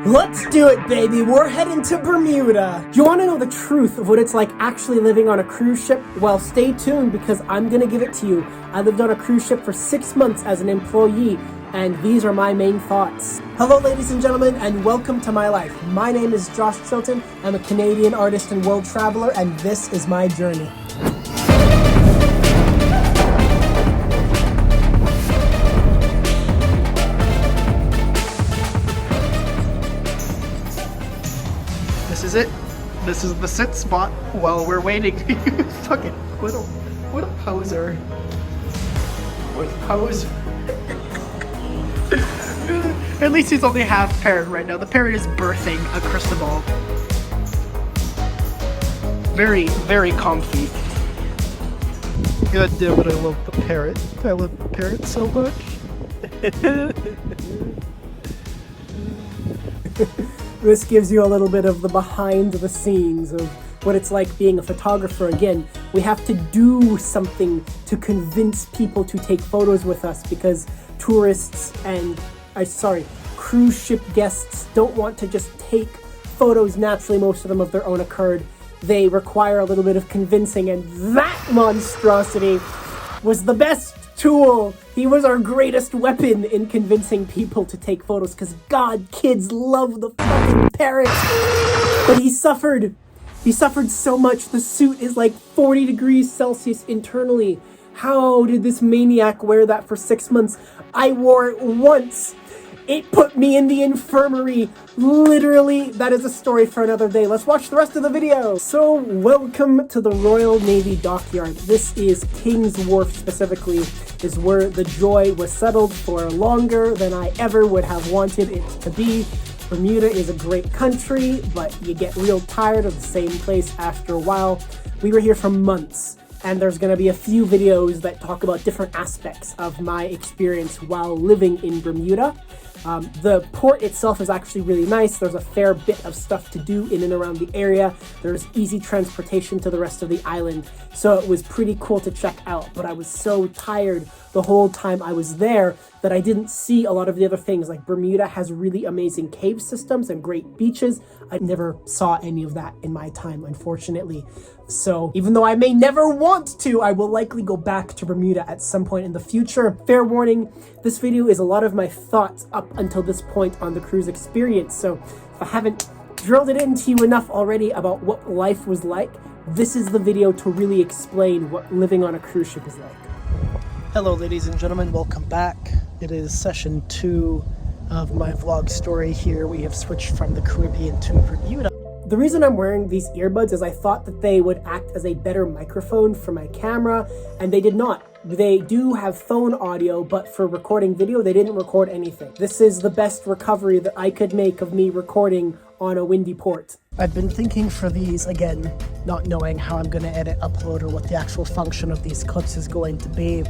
Let's do it, baby. We're heading to Bermuda. Do you want to know the truth of what it's like actually living on a cruise ship? Well, stay tuned because I'm going to give it to you. I lived on a cruise ship for 6 months as an employee, and these are my main thoughts. Hello, ladies and gentlemen, and welcome to my life. My name is Josh Chilton. I'm a Canadian artist and world traveler, and this is my journey. This is it. This is the sit spot while we're waiting. Fucking what a poser. What a pose. At least he's only half parrot right now. The parrot is birthing a crystal ball. Very, very comfy. God damn it, I love the parrot. I love the parrot so much. This gives you a little bit of the behind the scenes of what it's like being a photographer. Again, we have to do something to convince people to take photos with us because tourists and, cruise ship guests don't want to just take photos naturally, most of them of their own accord. They require a little bit of convincing, and that monstrosity was the best tool. He was our greatest weapon in convincing people to take photos because God, kids love the fucking parrot. But he suffered. He suffered so much. The suit is like 40 degrees Celsius internally. How did this maniac wear that for 6 months? I wore it once. It put me in the infirmary. Literally, that is a story for another day. Let's watch the rest of the video. So, welcome to the Royal Navy Dockyard. This is King's Wharf specifically, is where the Joy was settled for longer than I ever would have wanted it to be. Bermuda is a great country, but you get real tired of the same place after a while. We were here for months, and there's going to be a few videos that talk about different aspects of my experience while living in Bermuda. The port itself is actually really nice. There's a fair bit of stuff to do in and around the area. There's easy transportation to the rest of the island, so it was pretty cool to check out. But I was so tired the whole time I was there that I didn't see a lot of the other things. Like Bermuda has really amazing cave systems and great beaches. I never saw any of that in my time, unfortunately. So even though I may never want to, I will likely go back to Bermuda at some point in the future. Fair warning, this video is a lot of my thoughts up until this point on the cruise experience. So if I haven't drilled it into you enough already about what life was like, this is the video to really explain what living on a cruise ship is like. Hello ladies and gentlemen, welcome back. It is session 2 of my vlog story here. We have switched from the Caribbean to Bermuda. The reason I'm wearing these earbuds is I thought that they would act as a better microphone for my camera, and they did not. They do have phone audio, but for recording video, they didn't record anything. This is the best recovery that I could make of me recording on a windy port. I've been thinking for these, again, not knowing how I'm going to edit, upload, or what the actual function of these clips is going to be,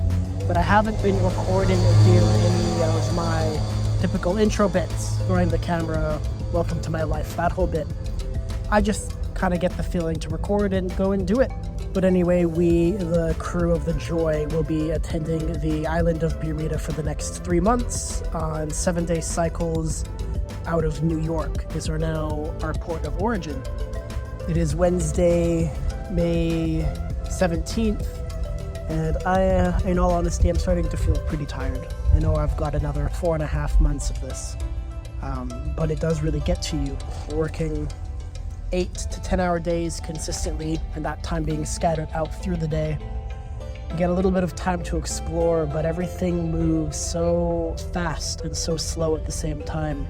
but I haven't been recording or doing any of my typical intro bits, throwing the camera, welcome to my life, that whole bit. I just kind of get the feeling to record and go and do it. But anyway, we, the crew of the Joy, will be attending the island of Bermuda for the next 3 months on 7-day cycles out of New York. These are now our port of origin. It is Wednesday, May 17th, and in all honesty, I'm starting to feel pretty tired. I know I've got another 4.5 months of this, but it does really get to you. Working 8 to 10 hour days consistently, and that time being scattered out through the day. You get a little bit of time to explore, but everything moves so fast and so slow at the same time.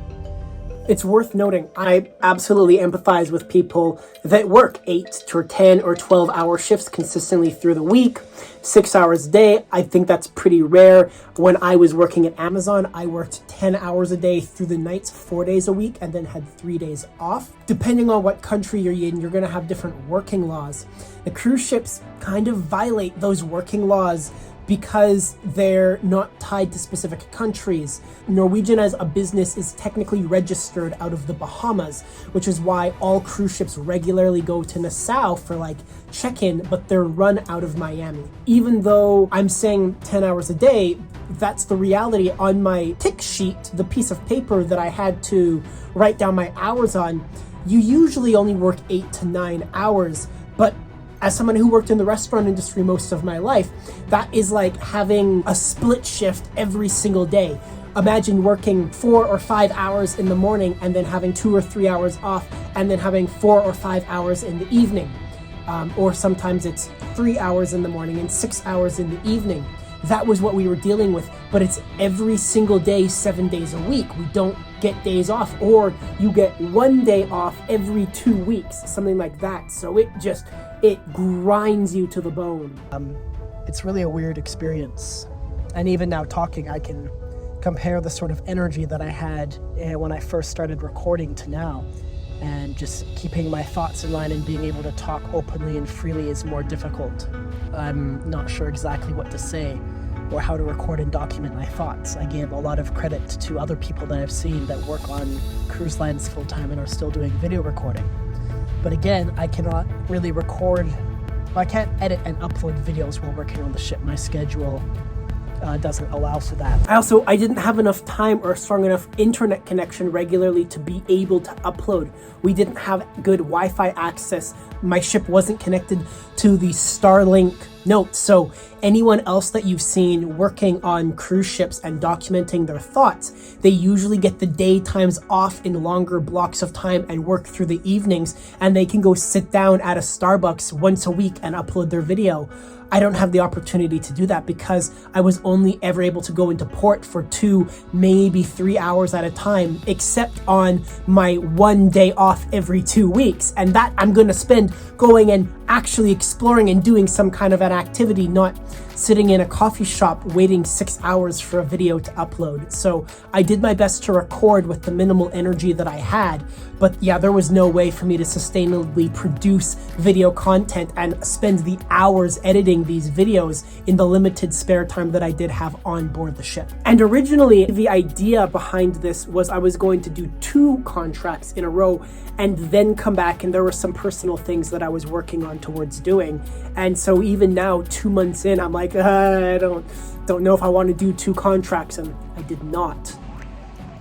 It's worth noting, I absolutely empathize with people that work 8 to 10 or 12 hour shifts consistently through the week, 6 hours a day. I think that's pretty rare. When I was working at Amazon, I worked 10 hours a day through the nights, 4 days a week, and then had 3 days off. Depending on what country you're in, you're going to have different working laws. The cruise ships kind of violate those working laws because they're not tied to specific countries. Norwegian as a business is technically registered out of the Bahamas, which is why all cruise ships regularly go to Nassau for like check-in, but they're run out of Miami. Even though I'm saying 10 hours a day, that's the reality. On my tick sheet, the piece of paper that I had to write down my hours on, you usually only work 8 to 9 hours, but as someone who worked in the restaurant industry most of my life, that is like having a split shift every single day. Imagine working 4 or 5 hours in the morning and then having 2 or 3 hours off and then having 4 or 5 hours in the evening. Or sometimes it's 3 hours in the morning and 6 hours in the evening. That was what we were dealing with, but it's every single day, 7 days a week. We don't get days off, or you get 1 day off every 2 weeks, something like that. So it grinds you to the bone. It's really a weird experience. And even now talking, I can compare the sort of energy that I had when I first started recording to now. And just keeping my thoughts in line and being able to talk openly and freely is more difficult. I'm not sure exactly what to say or how to record and document my thoughts. I give a lot of credit to other people that I've seen that work on cruise lines full-time and are still doing video recording. But again, I cannot really I can't edit and upload videos while working on the ship. My schedule doesn't allow for that. I didn't have enough time or a strong enough internet connection regularly to be able to upload. We didn't have good Wi-Fi access. My ship wasn't connected to the Starlink notes. So anyone else that you've seen working on cruise ships and documenting their thoughts, they usually get the daytimes off in longer blocks of time and work through the evenings, and they can go sit down at a Starbucks once a week and upload their video. I don't have the opportunity to do that because I was only ever able to go into port for 2, maybe 3 hours at a time, except on my 1 day off every 2 weeks. And that I'm going to spend going and actually exploring and doing some kind of an activity, not sitting in a coffee shop waiting 6 hours for a video to upload. So I did my best to record with the minimal energy that I had, but yeah, there was no way for me to sustainably produce video content and spend the hours editing these videos in the limited spare time that I did have on board the ship. And originally, the idea behind this was I was going to do 2 contracts in a row and then come back, and there were some personal things that I was working on towards doing. And so even now, 2 months in, I'm like, I don't know if I want to do 2 contracts, and I did not.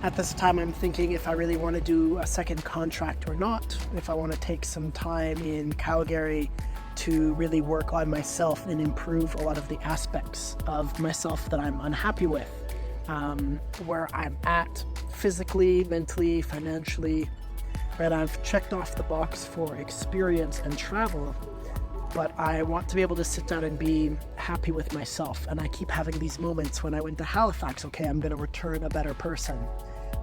At this time, I'm thinking if I really want to do a second contract or not, if I want to take some time in Calgary to really work on myself and improve a lot of the aspects of myself that I'm unhappy with, where I'm at physically, mentally, financially. Right, I've checked off the box for experience and travel, but I want to be able to sit down and be happy with myself. And I keep having these moments when I went to Halifax, okay, I'm going to return a better person.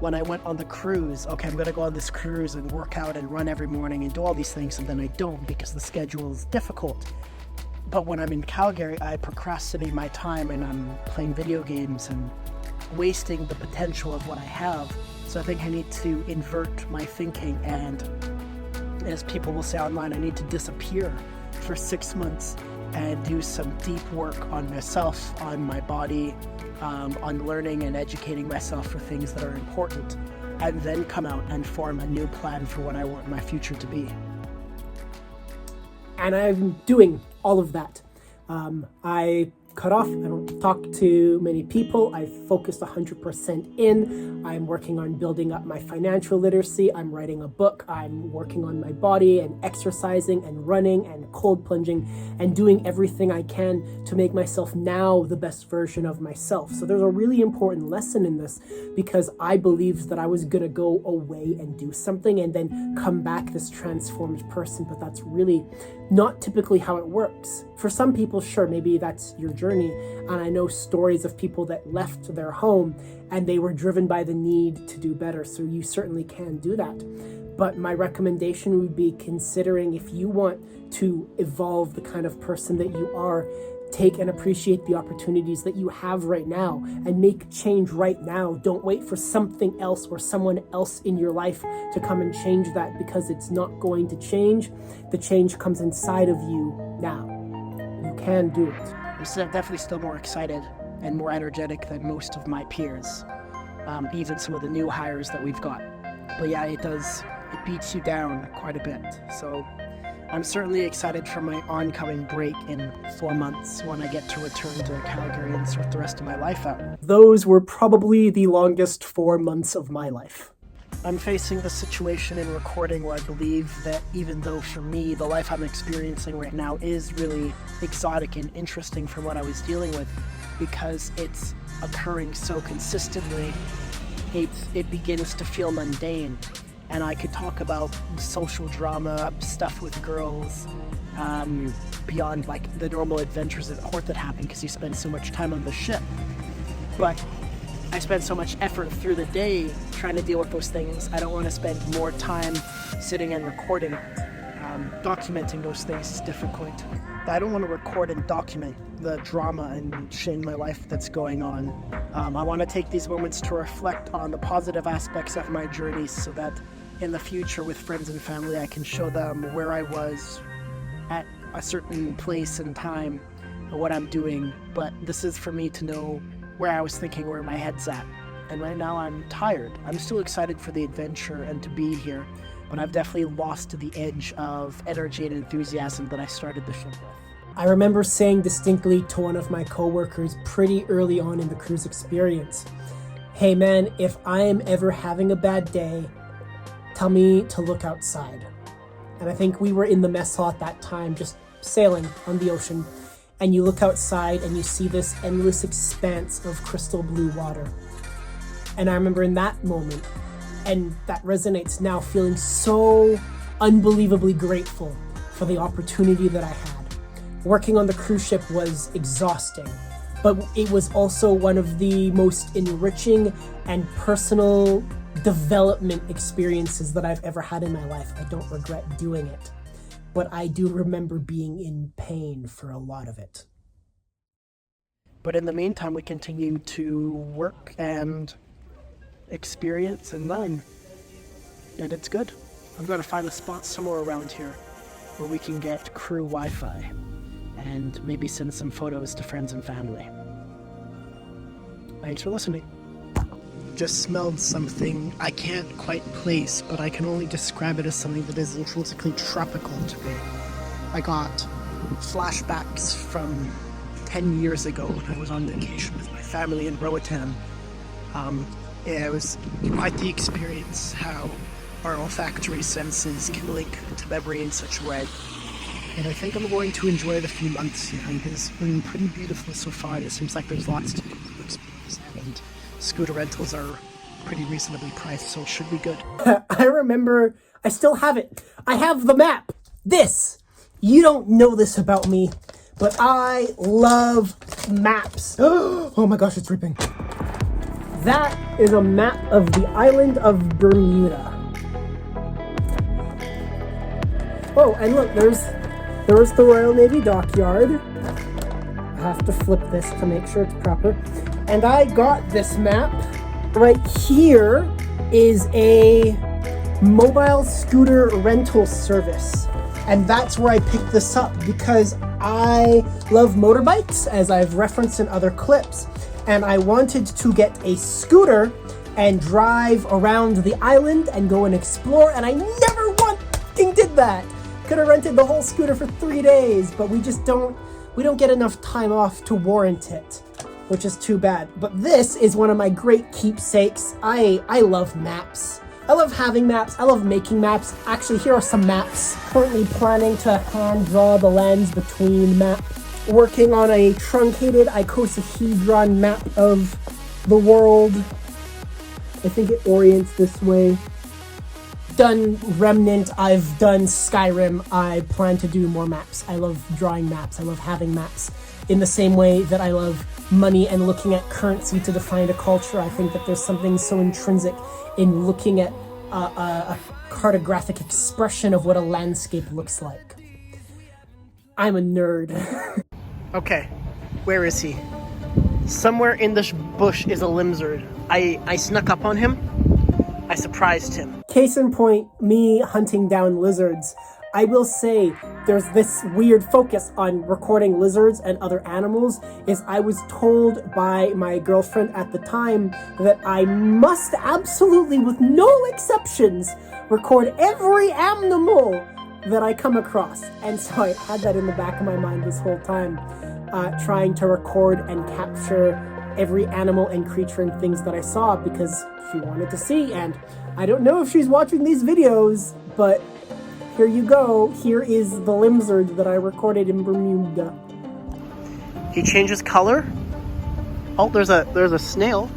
When I went on the cruise, okay, I'm going to go on this cruise and work out and run every morning and do all these things, and then I don't because the schedule is difficult. But when I'm in Calgary, I procrastinate my time and I'm playing video games and wasting the potential of what I have. So I think I need to invert my thinking, and as people will say online, I need to disappear for 6 months and do some deep work on myself, on my body, on learning and educating myself for things that are important, and then come out and form a new plan for what I want my future to be. And I'm doing all of that. I cut off. I don't talk to many people. I've focused 100% in. I'm working on building up my financial literacy. I'm writing a book. I'm working on my body and exercising and running and cold plunging and doing everything I can to make myself now the best version of myself. So there's a really important lesson in this, because I believed that I was going to go away and do something and then come back this transformed person, but that's really not typically how it works. For some people, sure, maybe that's your journey. And I know stories of people that left their home and they were driven by the need to do better. So you certainly can do that. But my recommendation would be considering, if you want to evolve the kind of person that you are, take and appreciate the opportunities that you have right now and make change right now. Don't wait for something else or someone else in your life to come and change that, because it's not going to change. The change comes inside of you now. You can do it. definitely still more excited and more energetic than most of my peers, even some of the new hires that we've got. But yeah, it beats you down quite a bit. So I'm certainly excited for my oncoming break in 4 months when I get to return to Calgary and sort the rest of my life out. Those were probably the longest 4 months of my life. I'm facing the situation in recording where I believe that even though for me the life I'm experiencing right now is really exotic and interesting from what I was dealing with, because it's occurring so consistently, it begins to feel mundane. And I could talk about social drama, stuff with girls, beyond like the normal adventures at court that happen because you spend so much time on the ship. But I spend so much effort through the day trying to deal with those things. I don't want to spend more time sitting and recording. Documenting those things is difficult. I don't want to record and document the drama and shit in my life that's going on. I want to take these moments to reflect on the positive aspects of my journey so that in the future with friends and family I can show them where I was at a certain place and time and what I'm doing. But this is for me to know where I was thinking, where my head's at. And right now I'm tired. I'm still excited for the adventure and to be here, but I've definitely lost the edge of energy and enthusiasm that I started the ship with. I remember saying distinctly to one of my coworkers pretty early on in the cruise experience, hey man, if I am ever having a bad day, tell me to look outside. And I think we were in the mess hall at that time, just sailing on the ocean, and you look outside and you see this endless expanse of crystal blue water. And I remember in that moment, and that resonates now, feeling so unbelievably grateful for the opportunity that I had. Working on the cruise ship was exhausting, but it was also one of the most enriching and personal development experiences that I've ever had in my life. I don't regret doing it, but I do remember being in pain for a lot of it. But in the meantime, we continue to work and experience and learn, and it's good. I'm going to find a spot somewhere around here where we can get crew Wi-Fi and maybe send some photos to friends and family. Thanks for listening. Just smelled something I can't quite place, but I can only describe it as something that is intrinsically tropical to me. I got flashbacks from 10 years ago when I was on vacation with my family in Roatan. It was quite the experience how our olfactory senses can link to memory in such a way. And I think I'm going to enjoy the few months here. It's been pretty beautiful so far. It seems like there's lots to do, and scooter rentals are pretty reasonably priced, so it should be good. I remember, I still have it. I have the map. This. You don't know this about me, but I love maps. Oh my gosh, it's ripping. That is a map of the island of Bermuda. Oh, and look, there's the Royal Navy dockyard. I have to flip this to make sure it's proper. And I got this map. Right here is a mobile scooter rental service. And that's where I picked this up because I love motorbikes, as I've referenced in other clips. And I wanted to get a scooter and drive around the island and go and explore. And I never fucking did that. Could have rented the whole scooter for 3 days, but we don't get enough time off to warrant it, which is too bad. But this is one of my great keepsakes. I love maps. I love having maps. I love making maps. Actually, here are some maps. Currently planning to hand draw the lands between maps. Working on a truncated icosahedron map of the world. I think it orients this way. Done Remnant, I've done Skyrim. I plan to do more maps. I love drawing maps. I love having maps. In the same way that I love money and looking at currency to define a culture, I think that there's something so intrinsic in looking at a cartographic expression of what a landscape looks like. I'm a nerd. Okay, where is he? Somewhere in this bush is a lizard. I snuck up on him. I surprised him. Case in point, me hunting down lizards. I will say there's this weird focus on recording lizards and other animals. Is I was told by my girlfriend at the time that I must absolutely, with no exceptions, record every animal that I come across. And so I had that in the back of my mind this whole time, trying to record and capture every animal and creature and things that I saw because she wanted to see. And I don't know if she's watching these videos, but here you go. Here is the lizard that I recorded in Bermuda. He changes color. Oh, there's a snail.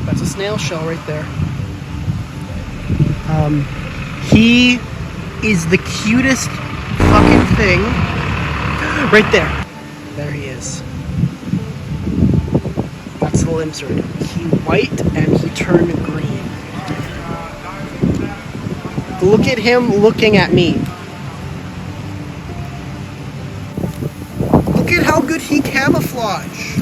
That's a snail shell right there. He is the cutest fucking thing. Right there. There he is. That's the lizard. He white and he turned green. Look at him looking at me. Look at how good he camouflage.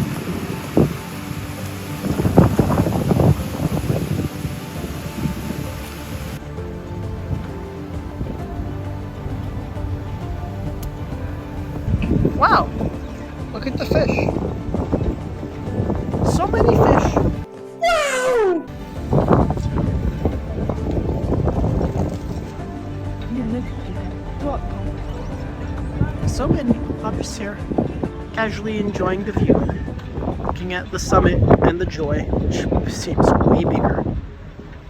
Wow, look at the fish. So many fish. Wow! So many pups here, casually enjoying the view, looking at the summit and the joy, which seems way bigger.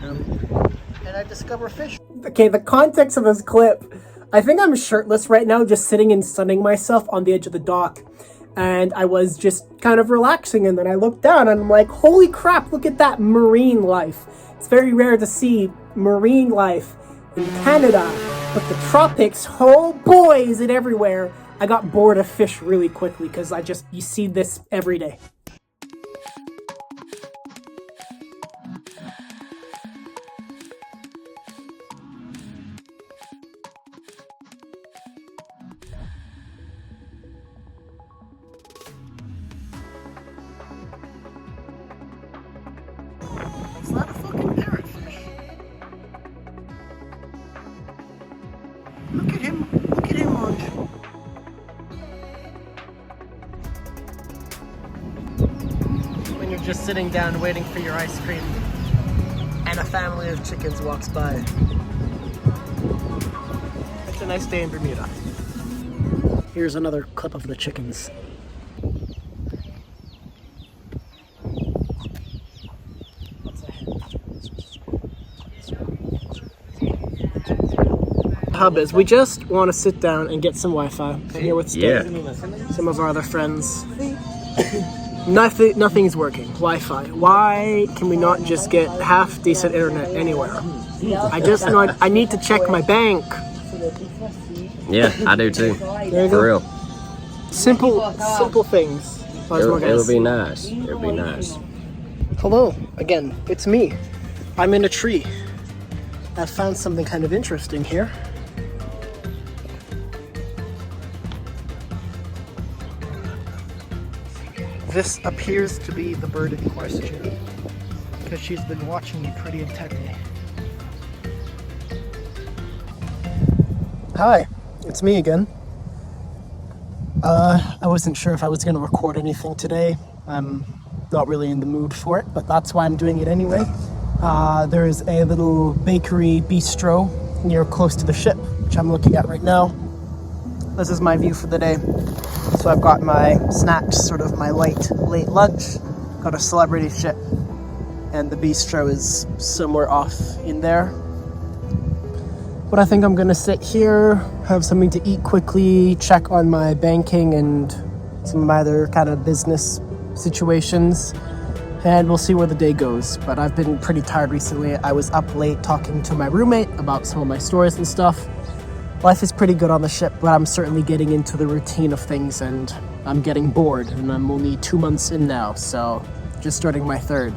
And I discover fish. Okay, the context of this clip, I think I'm shirtless right now, just sitting and sunning myself on the edge of the dock. And I was just kind of relaxing, and then I looked down and I'm like, holy crap, look at that marine life. It's very rare to see marine life in Canada, but the tropics, oh boy, is it everywhere. I got bored of fish really quickly because you see this every day. It's not a fucking parrotfish. Look at him, Munch. When you're just sitting down waiting for your ice cream and a family of chickens walks by. It's a nice day in Bermuda. Here's another clip of the chickens. Hub is we just want to sit down and get some Wi-Fi. I'm here with Steve, some of our other friends. Nothing's working. Wi-Fi. Why can we not just get half decent internet anywhere? I need to check my bank. Yeah, I do too. For real. Simple things. It'll be nice. It'll be nice. Hello again. It's me. I'm in a tree. I found something kind of interesting here. This appears to be the bird in question, because she's been watching me pretty intently. Hi, it's me again. I wasn't sure if I was going to record anything today. I'm not really in the mood for it, but that's why I'm doing it anyway. There's a little bakery bistro close to the ship, which I'm looking at right now. This is my view for the day. So I've got my snacks, sort of my late lunch, got a celebrity ship, and the bistro is somewhere off in there. But I think I'm gonna sit here, have something to eat quickly, check on my banking and some of my other kind of business situations, and we'll see where the day goes. But I've been pretty tired recently. I was up late talking to my roommate about some of my stories and stuff. Life is pretty good on the ship, but I'm certainly getting into the routine of things, and I'm getting bored, and I'm only 2 months in now, so just starting my third.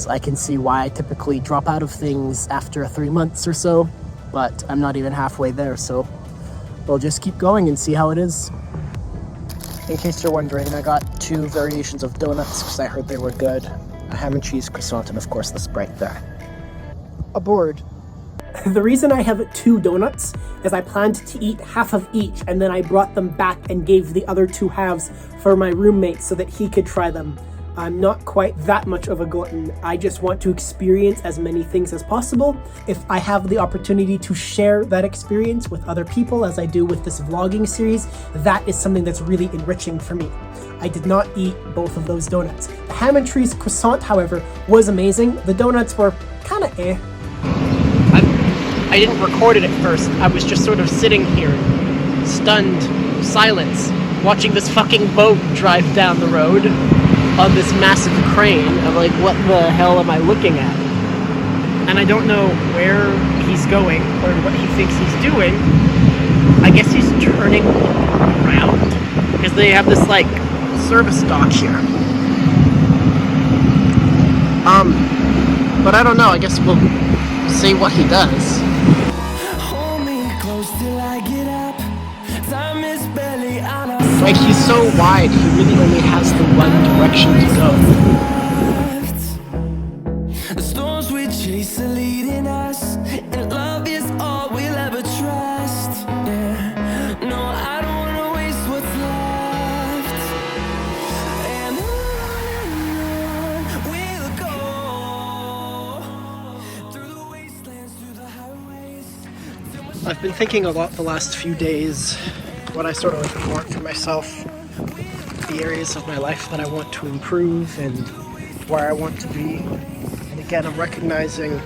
I can see why I typically drop out of things after 3 months or so, but I'm not even halfway there, so we'll just keep going and see how it is. In case you're wondering, I got 2 variations of donuts because I heard they were good. A ham and cheese croissant, and of course the Sprite there. Aboard. The reason I have 2 donuts is I planned to eat half of each, and then I brought them back and gave the other 2 halves for my roommate so that he could try them. I'm not quite that much of a glutton. I just want to experience as many things as possible. If I have the opportunity to share that experience with other people, as I do with this vlogging series, that is something that's really enriching for me. I did not eat both of those donuts. The ham and cheese croissant, however, was amazing. The donuts were kind of eh. I didn't record it at first. I was just sort of sitting here, stunned, silence, watching this fucking boat drive down the road on this massive crane. I'm like, what the hell am I looking at? And I don't know where he's going or what he thinks he's doing. I guess he's turning around because they have this like service dock here. But I don't know. I guess we'll see what he does. Like, he's so wide, he really only has the one direction to go. The storms we chase are leading us, and love is all we'll ever trust. Yeah. No, I don't wanna waste what's left. And on we'll go through the wastelands, through the highways. I've been thinking a lot the last few days what I sort of want for myself, the areas of my life that I want to improve and where I want to be. And again, I'm recognizing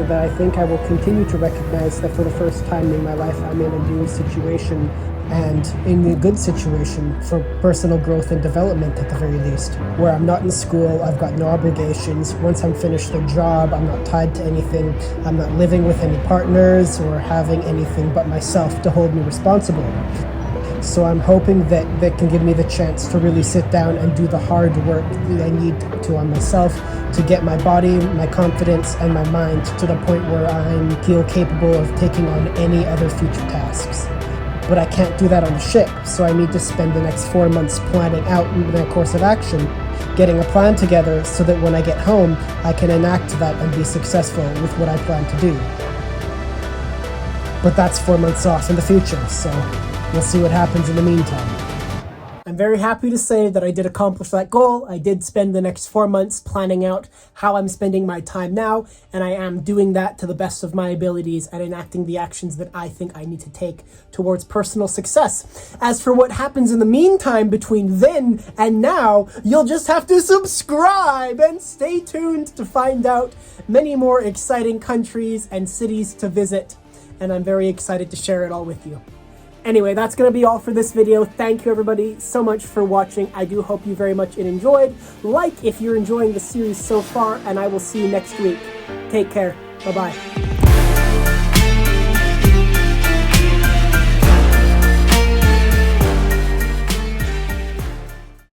that I think I will continue to recognize that for the first time in my life, I'm in a new situation, and in a good situation for personal growth and development at the very least, where I'm not in school, I've got no obligations. Once I'm finished the job, I'm not tied to anything. I'm not living with any partners or having anything but myself to hold me responsible. So I'm hoping that that can give me the chance to really sit down and do the hard work that I need to on myself to get my body, my confidence, and my mind to the point where I feel capable of taking on any other future tasks. But I can't do that on the ship, so I need to spend the next 4 months planning out their course of action, getting a plan together so that when I get home, I can enact that and be successful with what I plan to do. But that's 4 months off in the future, so we'll see what happens in the meantime. I'm very happy to say that I did accomplish that goal. I did spend the next 4 months planning out how I'm spending my time now, and I am doing that to the best of my abilities and enacting the actions that I think I need to take towards personal success. As for what happens in the meantime between then and now, you'll just have to subscribe and stay tuned to find out many more exciting countries and cities to visit, and I'm very excited to share it all with you. Anyway, that's going to be all for this video. Thank you everybody so much for watching. I do hope you very much enjoyed. Like if you're enjoying the series so far, and I will see you next week. Take care. Bye-bye.